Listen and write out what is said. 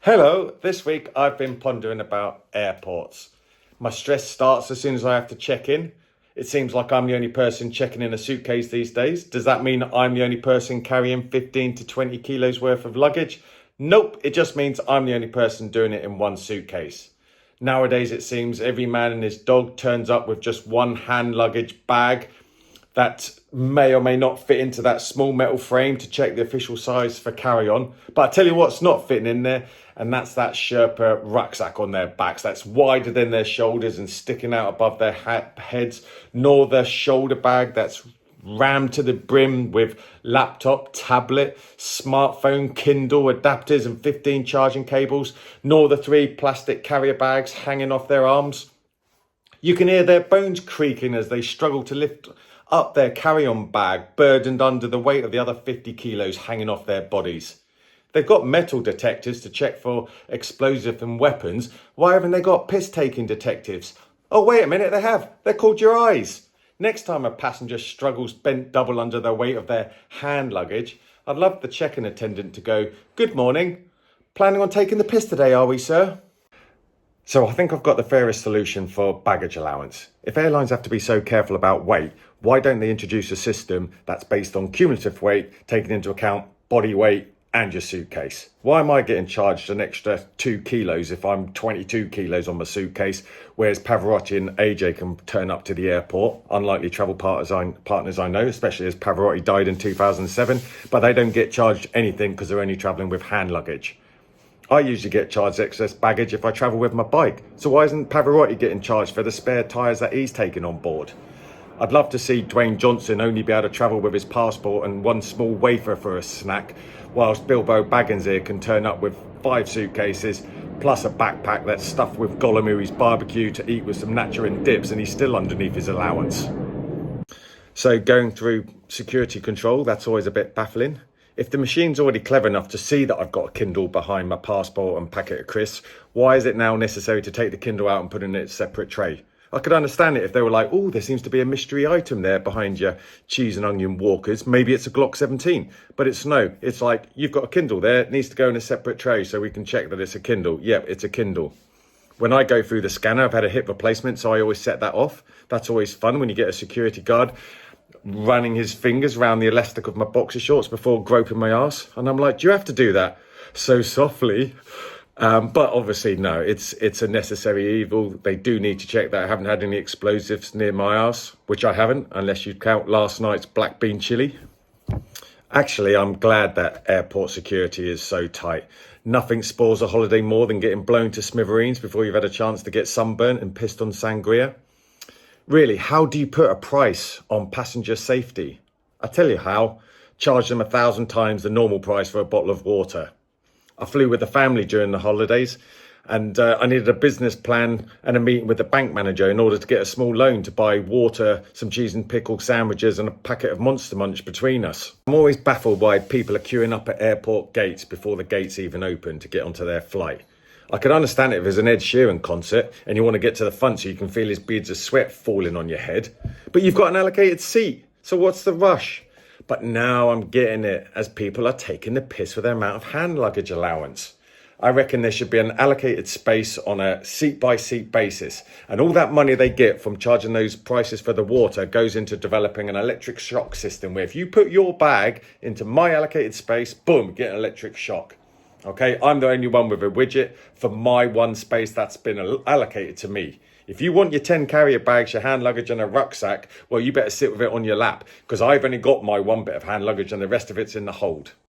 Hello, this week I've been pondering about airports. My stress starts as soon as I have to check in. It seems like I'm the only person checking in a suitcase these days. Does that mean I'm the only person carrying 15 to 20 kilos worth of luggage? Nope, it just means I'm the only person doing it in one suitcase. Nowadays, it seems every man and his dog turns up with just one hand luggage bag that may or may not fit into that small metal frame to check the official size for carry-on. But I tell you what's not fitting in there, and that's that Sherpa rucksack on their backs. That's wider than their shoulders and sticking out above their heads, nor the shoulder bag that's rammed to the brim with laptop, tablet, smartphone, Kindle adapters and 15 charging cables, nor the 3 plastic carrier bags hanging off their arms. You can hear their bones creaking as they struggle to lift up their carry-on bag, burdened under the weight of the other 50 kilos hanging off their bodies. They've got metal detectors to check for explosives and weapons. Why haven't they got piss-taking detectives? Oh, wait a minute, they have. They're called your eyes. Next time a passenger struggles bent double under the weight of their hand luggage, I'd love the check-in attendant to go, "Good morning. Planning on taking the piss today, are we, sir?" So I think I've got the fairest solution for baggage allowance. If airlines have to be so careful about weight, why don't they introduce a system that's based on cumulative weight, taking into account body weight and your suitcase? Why am I getting charged an extra 2 kilos if I'm 22 kilos on my suitcase, whereas Pavarotti and AJ can turn up to the airport, unlikely travel partners I know, especially as Pavarotti died in 2007, but they don't get charged anything because they're only traveling with hand luggage. I usually get charged excess baggage if I travel with my bike. So why isn't Pavarotti getting charged for the spare tyres that he's taken on board? I'd love to see Dwayne Johnson only be able to travel with his passport and one small wafer for a snack, whilst Bilbo Baggins here can turn up with 5 suitcases, plus a backpack that's stuffed with Gollum's barbecue to eat with some nacho and dips, and he's still underneath his allowance. So going through security control, that's always a bit baffling. If the machine's already clever enough to see that I've got a Kindle behind my passport and packet of crisps, why is it now necessary to take the Kindle out and put it in its separate tray? I could understand it if they were like, "Oh, there seems to be a mystery item there behind your cheese and onion walkers. Maybe it's a Glock 17. But it's no, it's like, you've got a Kindle there, it needs to go in a separate tray so we can check that it's a Kindle. Yep, it's a Kindle. When I go through the scanner, I've had a hip replacement, so I always set that off. That's always fun when you get a security guard running his fingers around the elastic of my boxer shorts before groping my ass, and I'm like, "Do you have to do that so softly?" But obviously, no, it's a necessary evil. They do need to check that I haven't had any explosives near my ass, which I haven't, unless you count last night's black bean chili. Actually, I'm glad that airport security is so tight. Nothing spoils a holiday more than getting blown to smithereens before you've had a chance to get sunburnt and pissed on sangria. Really, how do you put a price on passenger safety? I tell you how. Charge them 1,000 times the normal price for a bottle of water. I flew with the family during the holidays, and I needed a business plan and a meeting with the bank manager in order to get a small loan to buy water, some cheese and pickle sandwiches and a packet of Monster Munch between us. I'm always baffled why people are queuing up at airport gates before the gates even open to get onto their flight. I could understand it if there's an Ed Sheeran concert and you want to get to the front so you can feel his beads of sweat falling on your head. But you've got an allocated seat, so what's the rush? But now I'm getting it as people are taking the piss with their amount of hand luggage allowance. I reckon there should be an allocated space on a seat-by-seat basis, and all that money they get from charging those prices for the water goes into developing an electric shock system where if you put your bag into my allocated space, boom, get an electric shock. Okay, I'm the only one with a widget for my one space that's been allocated to me. If you want your 10 carrier bags, your hand luggage and a rucksack, well, you better sit with it on your lap because I've only got my one bit of hand luggage and the rest of it's in the hold.